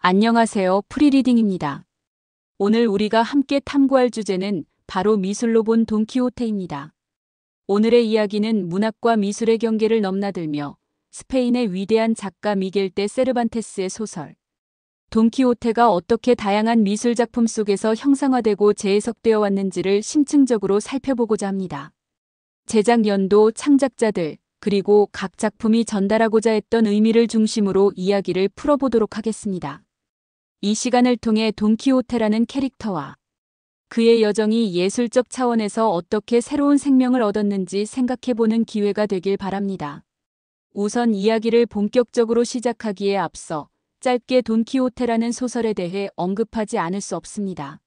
안녕하세요. 프리리딩입니다. 오늘 우리가 함께 탐구할 주제는 바로 미술로 본 돈키호테입니다. 오늘의 이야기는 문학과 미술의 경계를 넘나들며 스페인의 위대한 작가 미겔 데 세르반테스의 소설 돈키호테가 어떻게 다양한 미술 작품 속에서 형상화되고 재해석되어 왔는지를 심층적으로 살펴보고자 합니다. 제작 연도, 창작자들, 그리고 각 작품이 전달하고자 했던 의미를 중심으로 이야기를 풀어보도록 하겠습니다. 이 시간을 통해 돈키호테라는 캐릭터와 그의 여정이 예술적 차원에서 어떻게 새로운 생명을 얻었는지 생각해보는 기회가 되길 바랍니다. 우선 이야기를 본격적으로 시작하기에 앞서 짧게 돈키호테라는 소설에 대해 언급하지 않을 수 없습니다.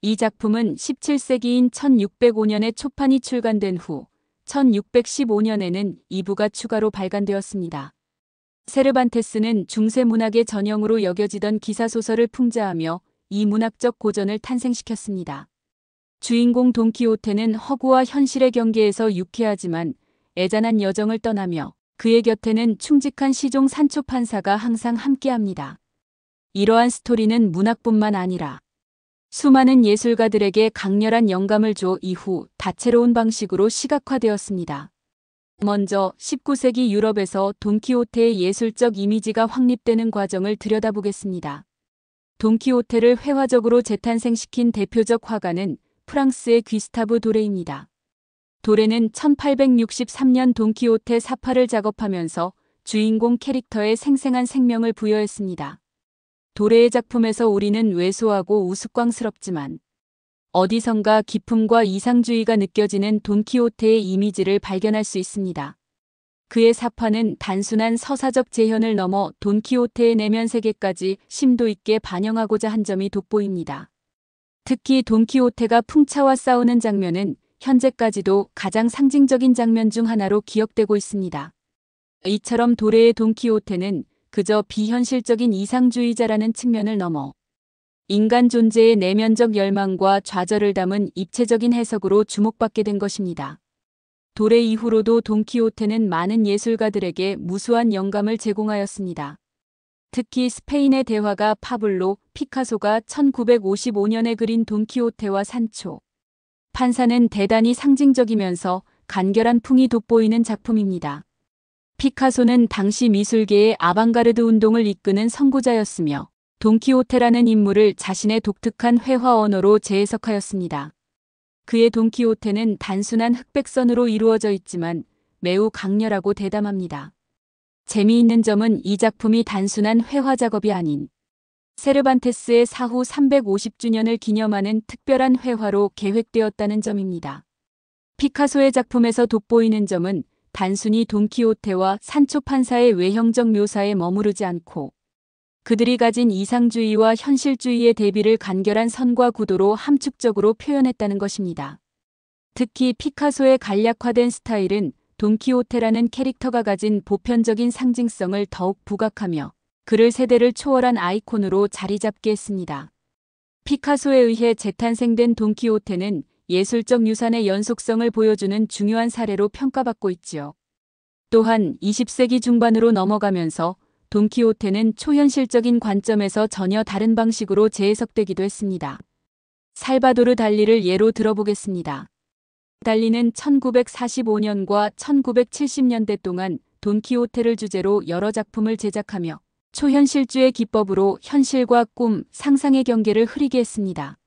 이 작품은 17세기인 1605년에 초판이 출간된 후 1615년에는 2부가 추가로 발간되었습니다. 세르반테스는 중세 문학의 전형으로 여겨지던 기사소설을 풍자하며 이 문학적 고전을 탄생시켰습니다. 주인공 돈키호테는 허구와 현실의 경계에서 유쾌하지만 애잔한 여정을 떠나며 그의 곁에는 충직한 시종 산초 판사가 항상 함께합니다. 이러한 스토리는 문학뿐만 아니라 수많은 예술가들에게 강렬한 영감을 줘 이후 다채로운 방식으로 시각화되었습니다. 먼저 19세기 유럽에서 돈키호테의 예술적 이미지가 확립되는 과정을 들여다보겠습니다. 돈키호테를 회화적으로 재탄생시킨 대표적 화가는 프랑스의 귀스타브 도레입니다. 도레는 1863년 돈키호테 사파를 작업하면서 주인공 캐릭터에 생생한 생명을 부여했습니다. 도레의 작품에서 우리는 왜소하고 우스꽝스럽지만 어디선가 기품과 이상주의가 느껴지는 돈키호테의 이미지를 발견할 수 있습니다. 그의 사파는 단순한 서사적 재현을 넘어 돈키호테의 내면 세계까지 심도 있게 반영하고자 한 점이 돋보입니다. 특히 돈키호테가 풍차와 싸우는 장면은 현재까지도 가장 상징적인 장면 중 하나로 기억되고 있습니다. 이처럼 도레의 돈키호테는 그저 비현실적인 이상주의자라는 측면을 넘어 인간 존재의 내면적 열망과 좌절을 담은 입체적인 해석으로 주목받게 된 것입니다. 도레 이후로도 돈키호테는 많은 예술가들에게 무수한 영감을 제공하였습니다. 특히 스페인의 대화가 파블로 피카소가 1955년에 그린 돈키호테와 산초 판사는 대단히 상징적이면서 간결한 풍이 돋보이는 작품입니다. 피카소는 당시 미술계의 아방가르드 운동을 이끄는 선구자였으며 돈키호테라는 인물을 자신의 독특한 회화 언어로 재해석하였습니다. 그의 돈키호테는 단순한 흑백선으로 이루어져 있지만 매우 강렬하고 대담합니다. 재미있는 점은 이 작품이 단순한 회화 작업이 아닌 세르반테스의 사후 350주년을 기념하는 특별한 회화로 계획되었다는 점입니다. 피카소의 작품에서 돋보이는 점은 단순히 돈키호테와 산초 판사의 외형적 묘사에 머무르지 않고 그들이 가진 이상주의와 현실주의의 대비를 간결한 선과 구도로 함축적으로 표현했다는 것입니다. 특히 피카소의 간략화된 스타일은 돈키호테라는 캐릭터가 가진 보편적인 상징성을 더욱 부각하며 그를 세대를 초월한 아이콘으로 자리 잡게 했습니다. 피카소에 의해 재탄생된 돈키호테는 예술적 유산의 연속성을 보여주는 중요한 사례로 평가받고 있지요. 또한 20세기 중반으로 넘어가면서 돈키호테는 초현실적인 관점에서 전혀 다른 방식으로 재해석되기도 했습니다. 살바도르 달리를 예로 들어보겠습니다. 달리는 1945년과 1970년대 동안 돈키호테를 주제로 여러 작품을 제작하며 초현실주의 기법으로 현실과 꿈, 상상의 경계를 흐리게 했습니다.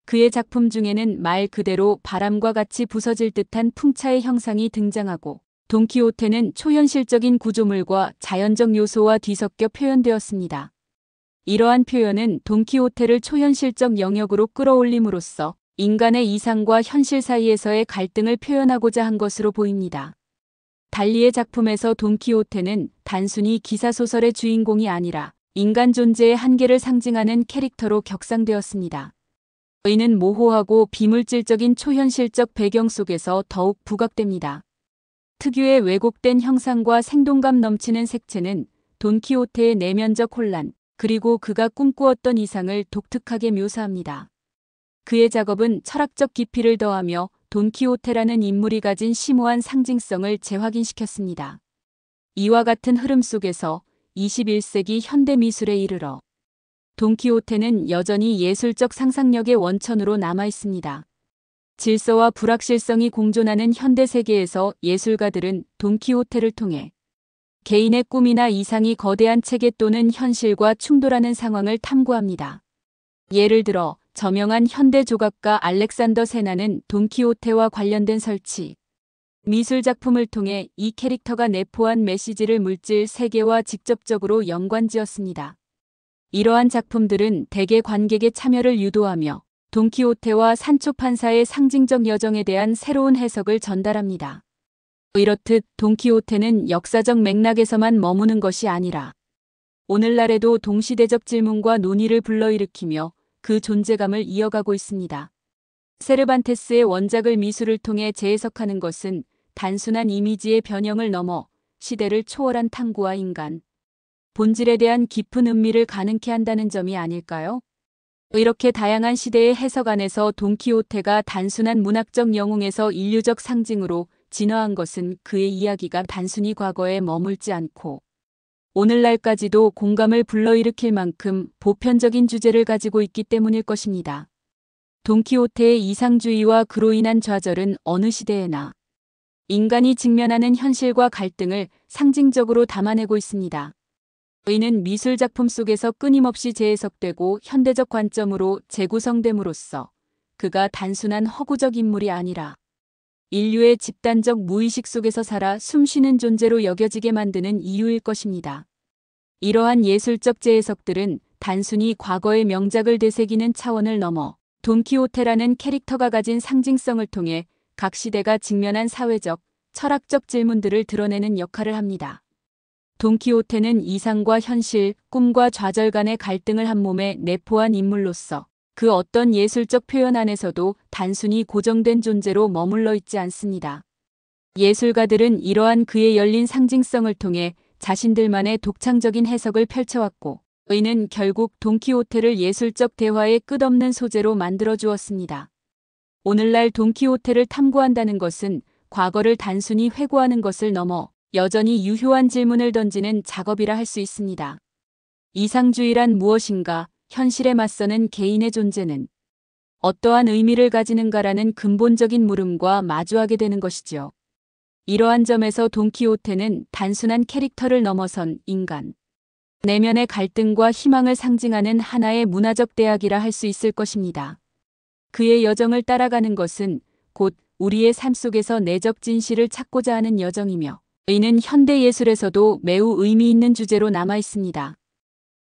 그의 작품 중에는 말 그대로 바람과 같이 부서질 듯한 풍차의 형상이 등장하고 돈키호테는 초현실적인 구조물과 자연적 요소와 뒤섞여 표현되었습니다. 이러한 표현은 돈키호테를 초현실적 영역으로 끌어올림으로써 인간의 이상과 현실 사이에서의 갈등을 표현하고자 한 것으로 보입니다. 달리의 작품에서 돈키호테는 단순히 기사소설의 주인공이 아니라 인간 존재의 한계를 상징하는 캐릭터로 격상되었습니다. 이는 모호하고 비물질적인 초현실적 배경 속에서 더욱 부각됩니다. 특유의 왜곡된 형상과 생동감 넘치는 색채는 돈키호테의 내면적 혼란, 그리고 그가 꿈꾸었던 이상을 독특하게 묘사합니다. 그의 작업은 철학적 깊이를 더하며 돈키호테라는 인물이 가진 심오한 상징성을 재확인시켰습니다. 이와 같은 흐름 속에서 21세기 현대 미술에 이르러 돈키호테는 여전히 예술적 상상력의 원천으로 남아 있습니다. 질서와 불확실성이 공존하는 현대 세계에서 예술가들은 돈키호테를 통해 개인의 꿈이나 이상이 거대한 체계 또는 현실과 충돌하는 상황을 탐구합니다. 예를 들어 저명한 현대 조각가 알렉산더 세나는 돈키호테와 관련된 설치, 미술 작품을 통해 이 캐릭터가 내포한 메시지를 물질 세계와 직접적으로 연관지었습니다. 이러한 작품들은 대개 관객의 참여를 유도하며 돈키호테와 산초 판사의 상징적 여정에 대한 새로운 해석을 전달합니다. 이렇듯 돈키호테는 역사적 맥락에서만 머무는 것이 아니라 오늘날에도 동시대적 질문과 논의를 불러일으키며 그 존재감을 이어가고 있습니다. 세르반테스의 원작을 미술을 통해 재해석하는 것은 단순한 이미지의 변형을 넘어 시대를 초월한 탐구와 인간 본질에 대한 깊은 음미를 가능케 한다는 점이 아닐까요? 이렇게 다양한 시대의 해석 안에서 돈키호테가 단순한 문학적 영웅에서 인류적 상징으로 진화한 것은 그의 이야기가 단순히 과거에 머물지 않고 오늘날까지도 공감을 불러일으킬 만큼 보편적인 주제를 가지고 있기 때문일 것입니다. 돈키호테의 이상주의와 그로 인한 좌절은 어느 시대에나 인간이 직면하는 현실과 갈등을 상징적으로 담아내고 있습니다. 이는 미술 작품 속에서 끊임없이 재해석되고 현대적 관점으로 재구성됨으로써 그가 단순한 허구적 인물이 아니라 인류의 집단적 무의식 속에서 살아 숨쉬는 존재로 여겨지게 만드는 이유일 것입니다. 이러한 예술적 재해석들은 단순히 과거의 명작을 되새기는 차원을 넘어 돈키호테라는 캐릭터가 가진 상징성을 통해 각 시대가 직면한 사회적, 철학적 질문들을 드러내는 역할을 합니다. 돈키호테는 이상과 현실, 꿈과 좌절 간의 갈등을 한 몸에 내포한 인물로서 그 어떤 예술적 표현 안에서도 단순히 고정된 존재로 머물러 있지 않습니다. 예술가들은 이러한 그의 열린 상징성을 통해 자신들만의 독창적인 해석을 펼쳐왔고 이는 결국 돈키호테를 예술적 대화의 끝없는 소재로 만들어 주었습니다. 오늘날 돈키호테를 탐구한다는 것은 과거를 단순히 회고하는 것을 넘어 여전히 유효한 질문을 던지는 작업이라 할 수 있습니다. 이상주의란 무엇인가, 현실에 맞서는 개인의 존재는 어떠한 의미를 가지는가라는 근본적인 물음과 마주하게 되는 것이죠. 이러한 점에서 돈키호테는 단순한 캐릭터를 넘어선 인간, 내면의 갈등과 희망을 상징하는 하나의 문화적 대학이라 할 수 있을 것입니다. 그의 여정을 따라가는 것은 곧 우리의 삶 속에서 내적 진실을 찾고자 하는 여정이며 이는 현대 예술에서도 매우 의미 있는 주제로 남아 있습니다.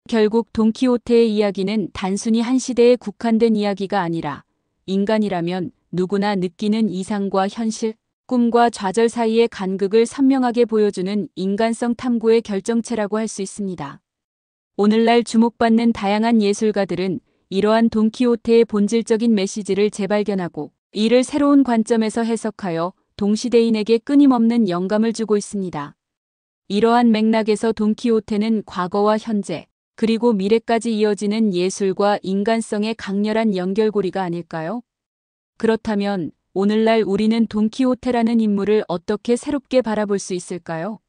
결국 돈키호테의 이야기는 단순히 한 시대에 국한된 이야기가 아니라 인간이라면 누구나 느끼는 이상과 현실, 꿈과 좌절 사이의 간극을 선명하게 보여주는 인간성 탐구의 결정체라고 할 수 있습니다. 오늘날 주목받는 다양한 예술가들은 이러한 돈키호테의 본질적인 메시지를 재발견하고 이를 새로운 관점에서 해석하여 동시대인에게 끊임없는 영감을 주고 있습니다. 이러한 맥락에서 돈키호테는 과거와 현재, 그리고 미래까지 이어지는 예술과 인간성의 강렬한 연결고리가 아닐까요? 그렇다면 오늘날 우리는 돈키호테라는 인물을 어떻게 새롭게 바라볼 수 있을까요?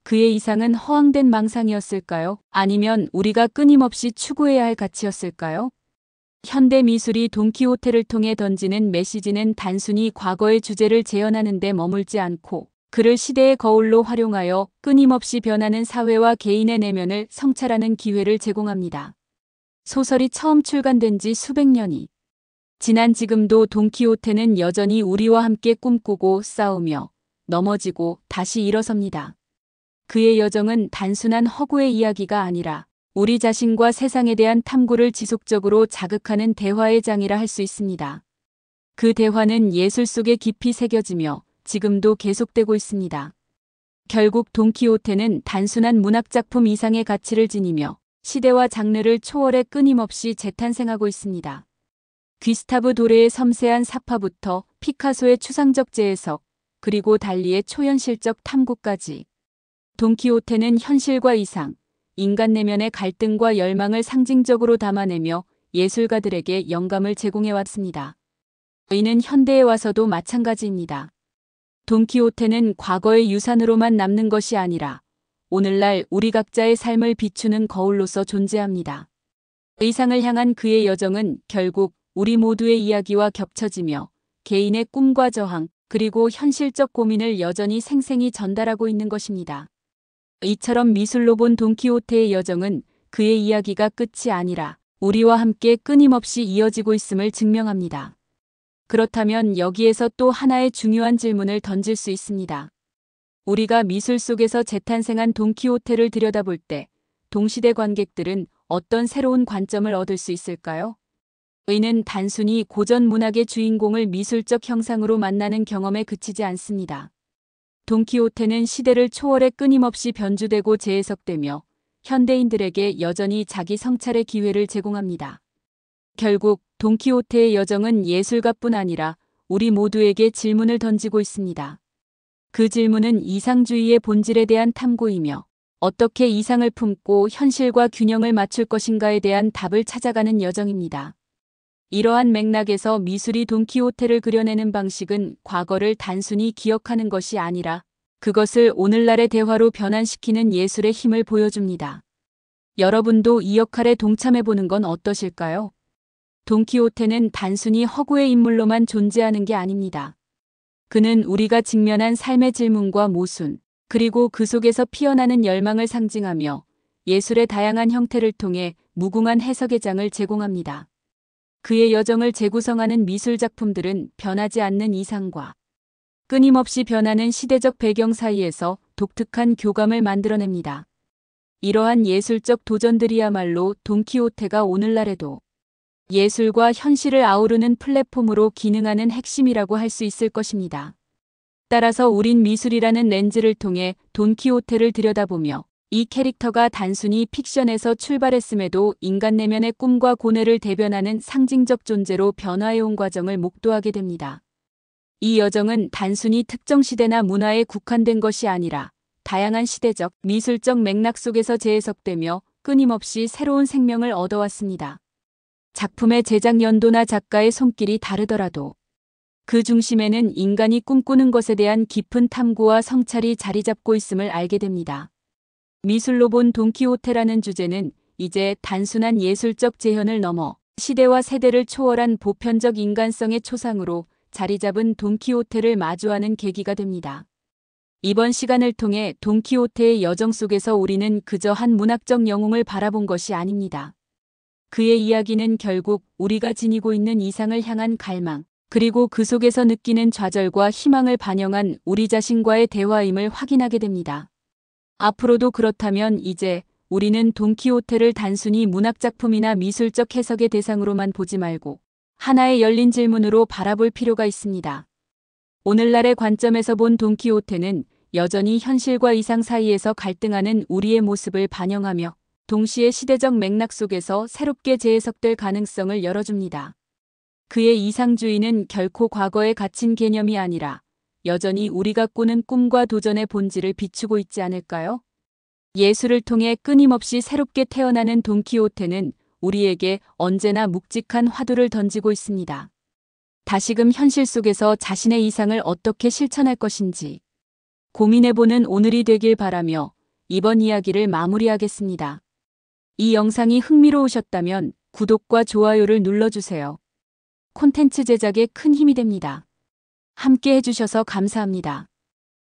그의 이상은 허황된 망상이었을까요? 아니면 우리가 끊임없이 추구해야 할 가치였을까요? 현대 미술이 돈키호테를 통해 던지는 메시지는 단순히 과거의 주제를 재현하는 데 머물지 않고 그를 시대의 거울로 활용하여 끊임없이 변하는 사회와 개인의 내면을 성찰하는 기회를 제공합니다. 소설이 처음 출간된 지 수백 년이 지난 지금도 돈키호테는 여전히 우리와 함께 꿈꾸고 싸우며 넘어지고 다시 일어섭니다. 그의 여정은 단순한 허구의 이야기가 아니라 우리 자신과 세상에 대한 탐구를 지속적으로 자극하는 대화의 장이라 할 수 있습니다. 그 대화는 예술 속에 깊이 새겨지며 지금도 계속되고 있습니다. 결국 돈키호테는 단순한 문학작품 이상의 가치를 지니며 시대와 장르를 초월해 끊임없이 재탄생하고 있습니다. 귀스타브 도레의 섬세한 사파부터 피카소의 추상적 재해석, 그리고 달리의 초현실적 탐구까지 돈키호테는 현실과 이상, 인간 내면의 갈등과 열망을 상징적으로 담아내며 예술가들에게 영감을 제공해왔습니다. 이는 현대에 와서도 마찬가지입니다. 돈키호테는 과거의 유산으로만 남는 것이 아니라 오늘날 우리 각자의 삶을 비추는 거울로서 존재합니다. 이상을 향한 그의 여정은 결국 우리 모두의 이야기와 겹쳐지며 개인의 꿈과 저항, 그리고 현실적 고민을 여전히 생생히 전달하고 있는 것입니다. 이처럼 미술로 본 돈키호테의 여정은 그의 이야기가 끝이 아니라 우리와 함께 끊임없이 이어지고 있음을 증명합니다. 그렇다면 여기에서 또 하나의 중요한 질문을 던질 수 있습니다. 우리가 미술 속에서 재탄생한 돈키호테를 들여다볼 때 동시대 관객들은 어떤 새로운 관점을 얻을 수 있을까요? 의는 단순히 고전 문학의 주인공을 미술적 형상으로 만나는 경험에 그치지 않습니다. 돈키호테는 시대를 초월해 끊임없이 변주되고 재해석되며 현대인들에게 여전히 자기 성찰의 기회를 제공합니다. 결국 돈키호테의 여정은 예술가뿐 아니라 우리 모두에게 질문을 던지고 있습니다. 그 질문은 이상주의의 본질에 대한 탐구이며 어떻게 이상을 품고 현실과 균형을 맞출 것인가에 대한 답을 찾아가는 여정입니다. 이러한 맥락에서 미술이 돈키호테를 그려내는 방식은 과거를 단순히 기억하는 것이 아니라 그것을 오늘날의 대화로 변환시키는 예술의 힘을 보여줍니다. 여러분도 이 역할에 동참해보는 건 어떠실까요? 돈키호테는 단순히 허구의 인물로만 존재하는 게 아닙니다. 그는 우리가 직면한 삶의 질문과 모순, 그리고 그 속에서 피어나는 열망을 상징하며 예술의 다양한 형태를 통해 무궁한 해석의 장을 제공합니다. 그의 여정을 재구성하는 미술 작품들은 변하지 않는 이상과 끊임없이 변하는 시대적 배경 사이에서 독특한 교감을 만들어냅니다. 이러한 예술적 도전들이야말로 돈키호테가 오늘날에도 예술과 현실을 아우르는 플랫폼으로 기능하는 핵심이라고 할 수 있을 것입니다. 따라서 우린 미술이라는 렌즈를 통해 돈키호테를 들여다보며 이 캐릭터가 단순히 픽션에서 출발했음에도 인간 내면의 꿈과 고뇌를 대변하는 상징적 존재로 변화해온 과정을 목도하게 됩니다. 이 여정은 단순히 특정 시대나 문화에 국한된 것이 아니라 다양한 시대적, 미술적 맥락 속에서 재해석되며 끊임없이 새로운 생명을 얻어왔습니다. 작품의 제작 연도나 작가의 손길이 다르더라도 그 중심에는 인간이 꿈꾸는 것에 대한 깊은 탐구와 성찰이 자리 잡고 있음을 알게 됩니다. 미술로 본 돈키호테라는 주제는 이제 단순한 예술적 재현을 넘어 시대와 세대를 초월한 보편적 인간성의 초상으로 자리 잡은 돈키호테를 마주하는 계기가 됩니다. 이번 시간을 통해 돈키호테의 여정 속에서 우리는 그저 한 문학적 영웅을 바라본 것이 아닙니다. 그의 이야기는 결국 우리가 지니고 있는 이상을 향한 갈망, 그리고 그 속에서 느끼는 좌절과 희망을 반영한 우리 자신과의 대화임을 확인하게 됩니다. 앞으로도 그렇다면 이제 우리는 돈키호테를 단순히 문학작품이나 미술적 해석의 대상으로만 보지 말고 하나의 열린 질문으로 바라볼 필요가 있습니다. 오늘날의 관점에서 본 돈키호테는 여전히 현실과 이상 사이에서 갈등하는 우리의 모습을 반영하며 동시에 시대적 맥락 속에서 새롭게 재해석될 가능성을 열어줍니다. 그의 이상주의는 결코 과거에 갇힌 개념이 아니라 여전히 우리가 꾸는 꿈과 도전의 본질을 비추고 있지 않을까요? 예술을 통해 끊임없이 새롭게 태어나는 돈키호테는 우리에게 언제나 묵직한 화두를 던지고 있습니다. 다시금 현실 속에서 자신의 이상을 어떻게 실천할 것인지 고민해보는 오늘이 되길 바라며 이번 이야기를 마무리하겠습니다. 이 영상이 흥미로우셨다면 구독과 좋아요를 눌러주세요. 콘텐츠 제작에 큰 힘이 됩니다. 함께 해주셔서 감사합니다.